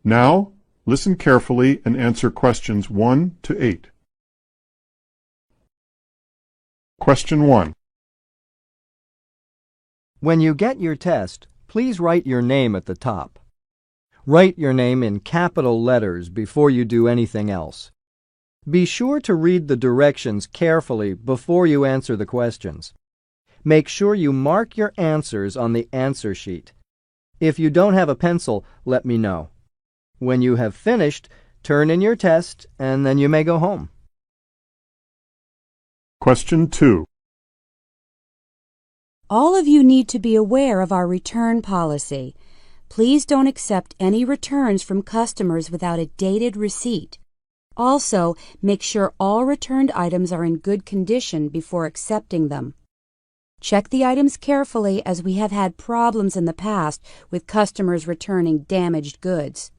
Now, listen carefully and answer questions 1 to 8. Question 1. When you get your test, please write your name at the top. Write your name in capital letters before you do anything else. Be sure to read the directions carefully before you answer the questions. Make sure you mark your answers on the answer sheet. If you don't have a pencil, let me know. When you have finished, turn in your test and then you may go home. Question 2. All of you need to be aware of our return policy. Please don't accept any returns from customers without a dated receipt. Also, make sure all returned items are in good condition before accepting them. Check the items carefully as we have had problems in the past with customers returning damaged goods.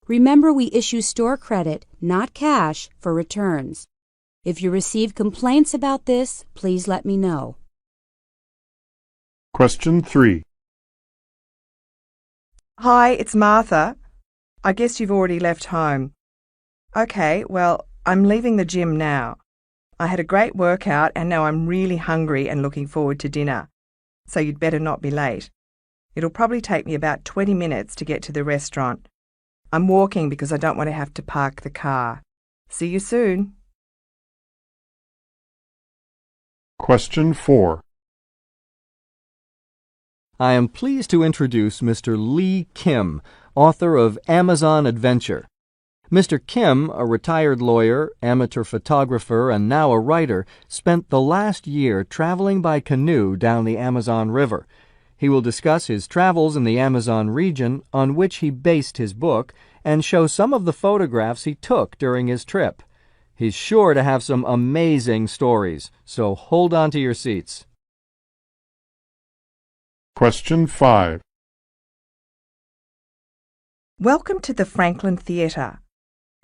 Remember, we issue store credit, not cash, for returns. If you receive complaints about this, please let me know. Question 3. Hi, it's Martha. I guess you've already left home. Okay, well, I'm leaving the gym now. I had a great workout and now I'm really hungry and looking forward to dinner. So you'd better not be late. It'll probably take me about 20 minutes to get to the restaurant. I'm walking because I don't want to have to park the car. See you soon. Question 4. I am pleased to introduce Mr. Lee Kim, author of Amazon Adventure. Mr. Kim, a retired lawyer, amateur photographer, and now a writer, spent the last year traveling by canoe down the Amazon River. He will discuss his travels in the Amazon region, on which he based his book, and show some of the photographs he took during his trip. He's sure to have some amazing stories, so hold on to your seats. Question 5. Welcome to the Franklin Theatre.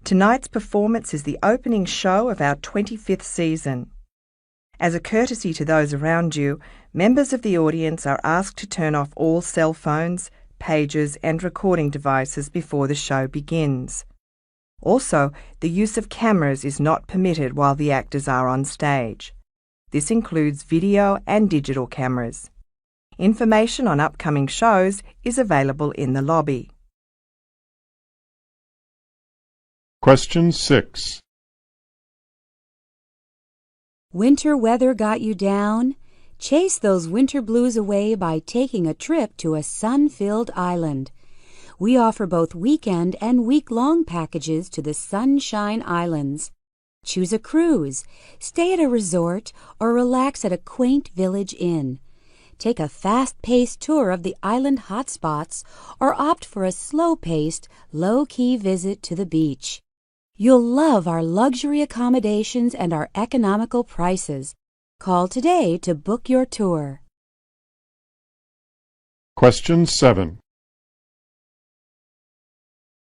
Tonight's performance is the opening show of our 25th season. As a courtesy to those around you, members of the audience are asked to turn off all cell phones, pagers and recording devices before the show begins. Also, the use of cameras is not permitted while the actors are on stage. This includes video and digital cameras. Information on upcoming shows is available in the lobby. Question 6. Winter weather got you down? Chase those winter blues away by taking a trip to a sun-filled island. We offer both weekend and week-long packages to the Sunshine Islands. Choose a cruise, stay at a resort, or relax at a quaint village inn. Take a fast-paced tour of the island hotspots or opt for a slow-paced, low-key visit to the beach. You'll love our luxury accommodations and our economical prices. Call today to book your tour. Question 7.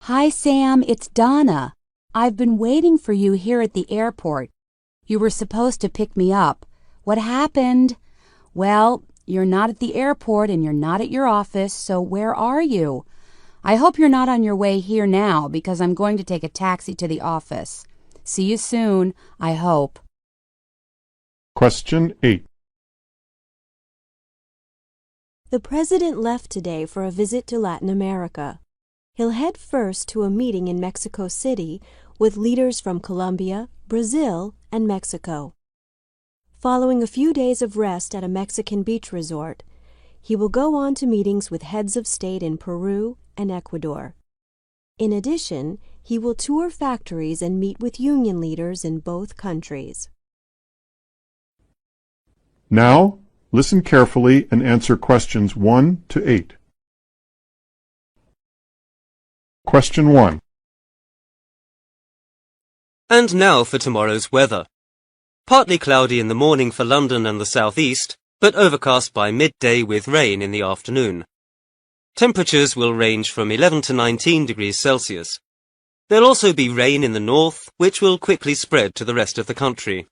Hi, Sam, it's Donna. I've been waiting for you here at the airport. You were supposed to pick me up. What happened? Well, you're not at the airport and you're not at your office, so where are you? I hope you're not on your way here now because I'm going to take a taxi to the office. See you soon, I hope. Question 8. The president left today for a visit to Latin America. He'll head first to a meeting in Mexico City with leaders from Colombia, Brazil, and Mexico. Following a few days of rest at a Mexican beach resort, he will go on to meetings with heads of state in Peru and Ecuador. In addition, he will tour factories and meet with union leaders in both countries. Now, listen carefully and answer questions 1 to 8. Question 1. And now for tomorrow's weather. Partly cloudy in the morning for London and the southeast, but overcast by midday with rain in the afternoon. Temperatures will range from 11 to 19 degrees Celsius. There'll also be rain in the north, which will quickly spread to the rest of the country.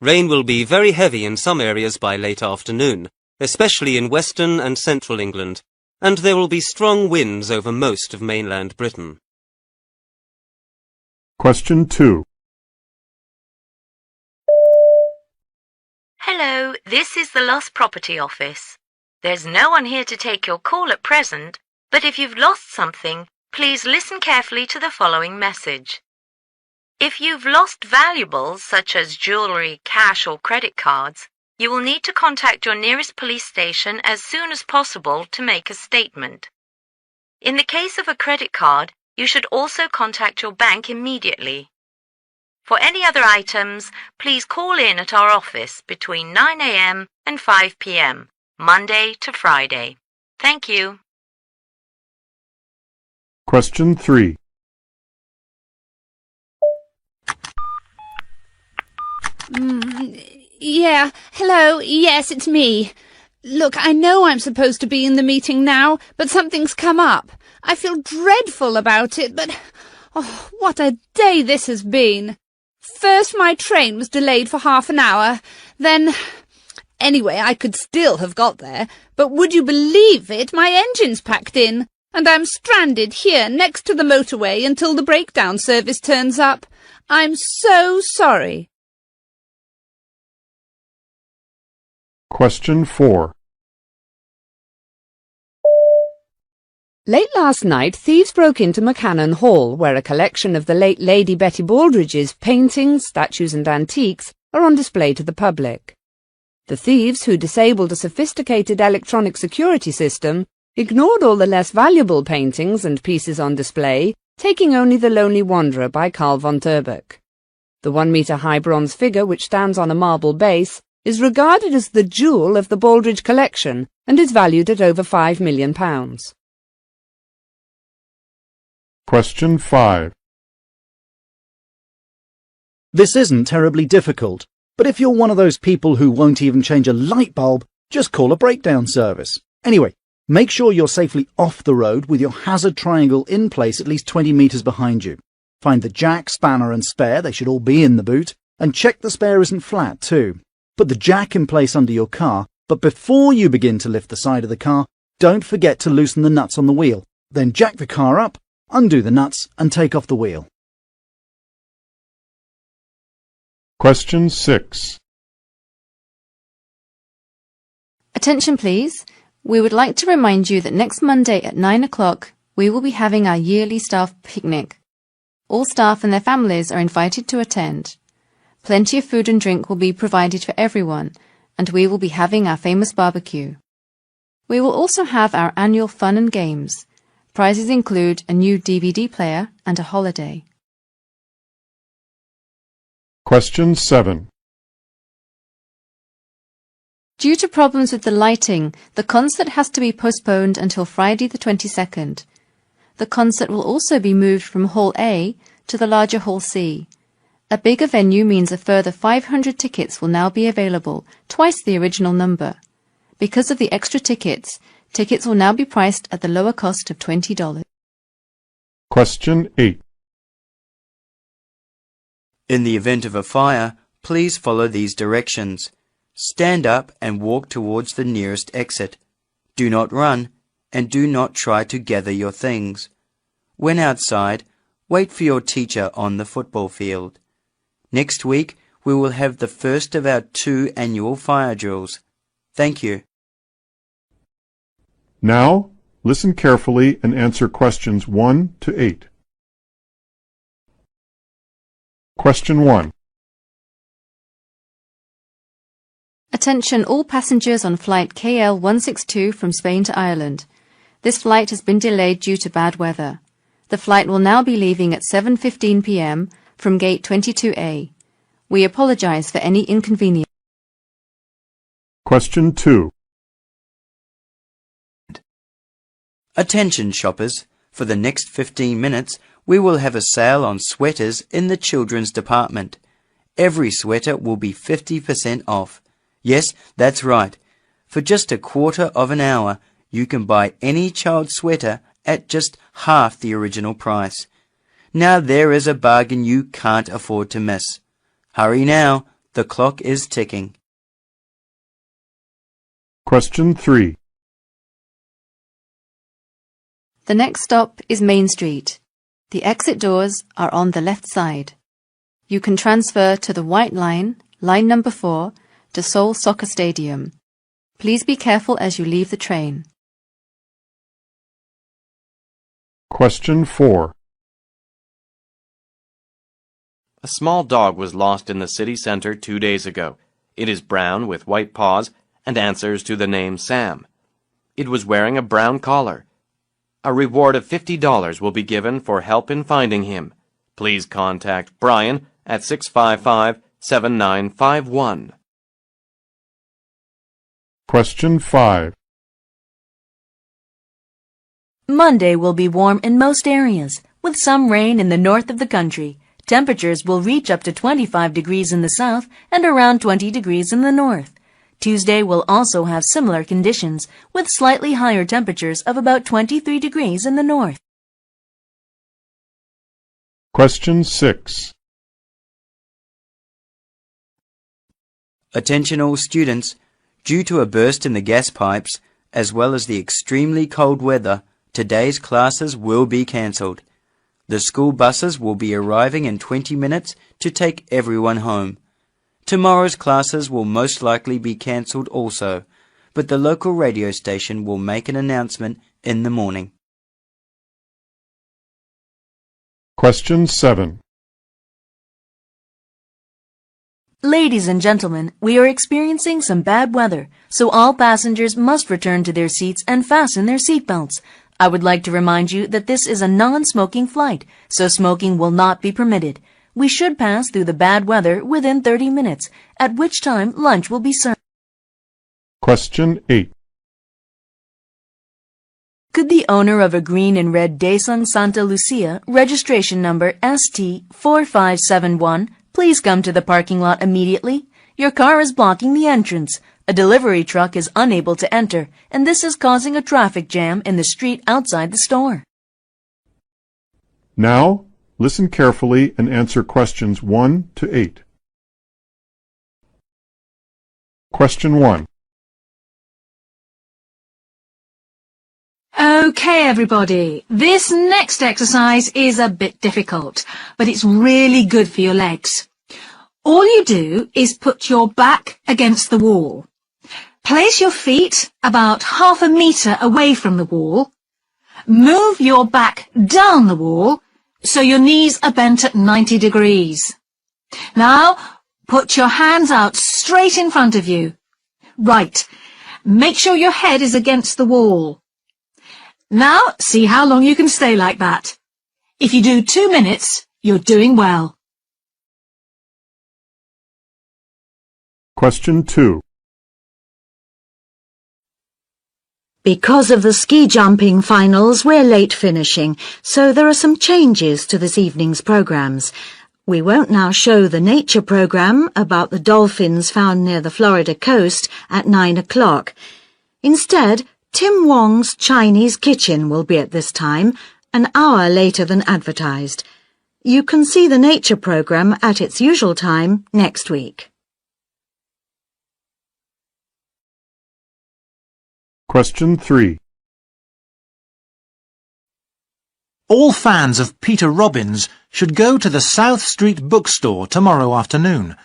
Rain will be very heavy in some areas by late afternoon, especially in western and central England, and there will be strong winds over most of mainland Britain. Question 2. Hello, this is the Lost Property Office. There's no one here to take your call at present, but if you've lost something, please listen carefully to the following message. If you've lost valuables such as jewellery, cash or credit cards, you will need to contact your nearest police station as soon as possible to make a statement. In the case of a credit card, you should also contact your bank immediately. For any other items, please call in at our office between 9 a.m. and 5 p.m., Monday to Friday. Thank you. Question 3. Yeah, hello, yes, it's me. Look, I know I'm supposed to be in the meeting now, but something's come up. I feel dreadful about it, but oh, what a day this has been. First my train was delayed for half an hour, then... Anyway, I could still have got there, but would you believe it, my engine's packed in, and I'm stranded here next to the motorway until the breakdown service turns up. I'm so sorry. Question 4. Late last night, thieves broke into McCannon Hall, where a collection of the late Lady Betty Baldridge's paintings, statues and antiques are on display to the public. The thieves, who disabled a sophisticated electronic security system, ignored all the less valuable paintings and pieces on display, taking only The Lonely Wanderer by Carl von Terbeck. The 1-metre-high bronze figure, which stands on a marble base, is regarded as the jewel of the Baldridge collection and is valued at over £5 million. Question 5. This isn't terribly difficult, but if you're one of those people who won't even change a light bulb, just call a breakdown service. Anyway, make sure you're safely off the road with your hazard triangle in place at least 20 metres behind you. Find the jack, spanner and spare, they should all be in the boot, and check the spare isn't flat too. Put the jack in place under your car, but before you begin to lift the side of the car, don't forget to loosen the nuts on the wheel. Then jack the car up, undo the nuts and take off the wheel. Question 6. Attention please. We would like to remind you that next Monday at 9 o'clock we will be having our yearly staff picnic. All staff and their families are invited to attend. Plenty of food and drink will be provided for everyone, and we will be having our famous barbecue. We will also have our annual fun and games. Prizes include a new DVD player and a holiday. Question 7. Due to problems with the lighting, the concert has to be postponed until Friday the 22nd. The concert will also be moved from Hall A to the larger Hall C. A bigger venue means a further 500 tickets will now be available, twice the original number. Because of the extra tickets, tickets will now be priced at the lower cost of $20. Question 8. In the event of a fire, please follow these directions. Stand up and walk towards the nearest exit. Do not run, and do not try to gather your things. When outside, wait for your teacher on the football field. Next week, we will have the first of our 2 annual fire drills. Thank you. Now, listen carefully and answer questions 1 to 8. Question 1. Attention all passengers on flight KL 162 from Spain to Ireland. This flight has been delayed due to bad weather. The flight will now be leaving at 7:15 p.m. from gate 22A. We apologize for any inconvenience. Question 2. Attention shoppers, for the next 15 minutes we will have a sale on sweaters in the children's department. Every sweater will be 50% off. Yes, that's right. For just a quarter of an hour you can buy any child's sweater at just half the original price. Now there is a bargain you can't afford to miss. Hurry now, the clock is ticking. Question 3. The next stop is Main Street. The exit doors are on the left side. You can transfer to the White Line, line number 4, to Seoul Soccer Stadium. Please be careful as you leave the train. Question 4. A small dog was lost in the city center 2 days ago. It is brown with white paws and answers to the name Sam. It was wearing a brown collar. A reward of $50 will be given for help in finding him. Please contact Brian at 655-7951. Question 5. Monday will be warm in most areas, with some rain in the north of the country. Temperatures will reach up to 25 degrees in the south and around 20 degrees in the north. Tuesday will also have similar conditions, with slightly higher temperatures of about 23 degrees in the north. Question 6. Attention all students. Due to a burst in the gas pipes, as well as the extremely cold weather, today's classes will be cancelled. The school buses will be arriving in 20 minutes to take everyone home. Tomorrow's classes will most likely be cancelled also, but the local radio station will make an announcement in the morning. Question 7. Ladies and gentlemen, we are experiencing some bad weather, so all passengers must return to their seats and fasten their seatbelts. I would like to remind you that this is a non-smoking flight, so smoking will not be permitted. We should pass through the bad weather within 30 minutes, at which time lunch will be served. Question 8. Could the owner of a green and red Daesun Santa Lucia, registration number ST4571, please come to the parking lot immediately? Your car is blocking the entrance. A delivery truck is unable to enter, and this is causing a traffic jam in the street outside the store. Now, listen carefully and answer questions 1 to 8. Question 1. Okay, everybody, this next exercise is a bit difficult, but it's really good for your legs. All you do is put your back against the wall. Place your feet about half a metre away from the wall. Move your back down the wall so your knees are bent at 90 degrees. Now, put your hands out straight in front of you. Right. Make sure your head is against the wall. Now, see how long you can stay like that. If you do 2 minutes, you're doing well. Question 2. Because of the ski jumping finals, we're late finishing, so there are some changes to this evening's programs. We won't now show the nature program about the dolphins found near the Florida coast at 9 o'clock. Instead, Tim Wong's Chinese Kitchen will be at this time, an hour later than advertised. You can see the nature program at its usual time next week. Question 3. All fans of Peter Robbins should go to the South Street bookstore tomorrow afternoon,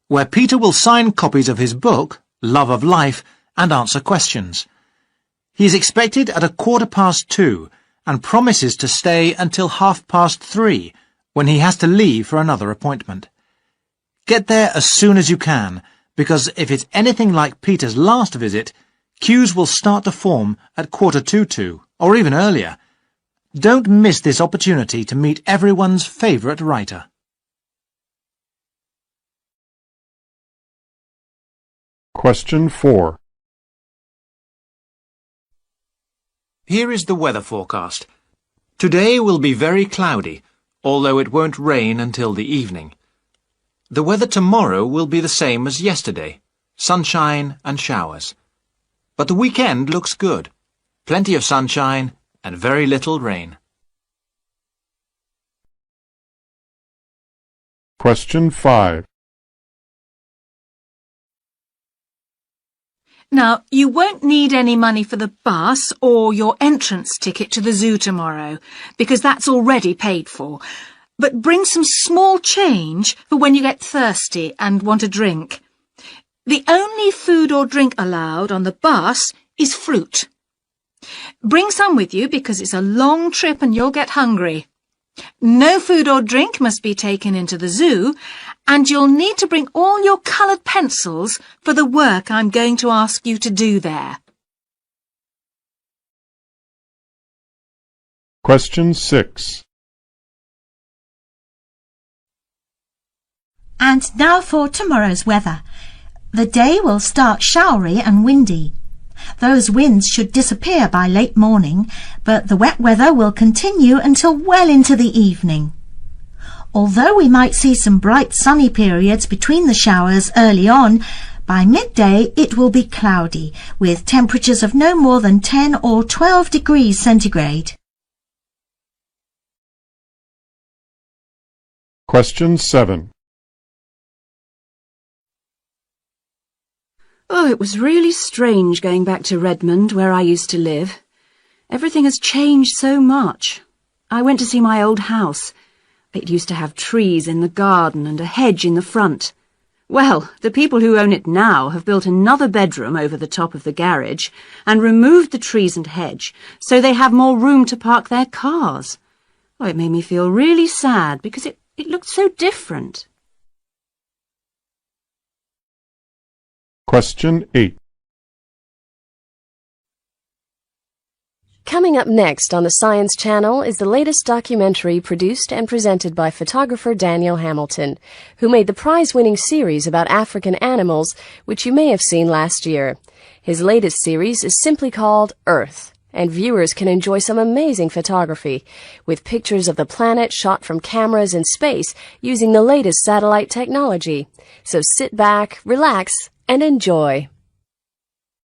where Peter will sign copies of his book, Love of Life, and answer questions. He is expected at 2:15 and promises to stay until 3:30, when he has to leave for another appointment. Get there as soon as you can, because if it's anything like Peter's last visit, queues will start to form at 2:45, or even earlier. Don't miss this opportunity to meet everyone's favourite writer. Question 4. Here is the weather forecast. Today will be very cloudy, although it won't rain until the evening. The weather tomorrow will be the same as yesterday, sunshine and showers. But the weekend looks good. Plenty of sunshine and very little rain. Question 5. Now, you won't need any money for the bus or your entrance ticket to the zoo tomorrow, because that's already paid for. But bring some small change for when you get thirsty and want a drink. The only food or drink allowed on the bus is fruit. Bring some with you because it's a long trip and you'll get hungry. No food or drink must be taken into the zoo, and you'll need to bring all your coloured pencils for the work I'm going to ask you to do there. Question 6. And now for tomorrow's weather. The day will start showery and windy. Those winds should disappear by late morning, but the wet weather will continue until well into the evening. Although we might see some bright sunny periods between the showers early on, by midday it will be cloudy, with temperatures of no more than 10 or 12 degrees centigrade. Question 7. Oh, it was really strange going back to Redmond, where I used to live. Everything has changed so much. I went to see my old house. It used to have trees in the garden and a hedge in the front. Well, the people who own it now have built another bedroom over the top of the garage and removed the trees and hedge so they have more room to park their cars. Oh, it made me feel really sad because it looked so different. Question 8. Coming up next on the Science Channel is the latest documentary produced and presented by photographer Daniel Hamilton, who made the prize-winning series about African animals, which you may have seen last year. His latest series is simply called Earth, and viewers can enjoy some amazing photography, with pictures of the planet shot from cameras in space using the latest satellite technology. So sit back, relax, and enjoy.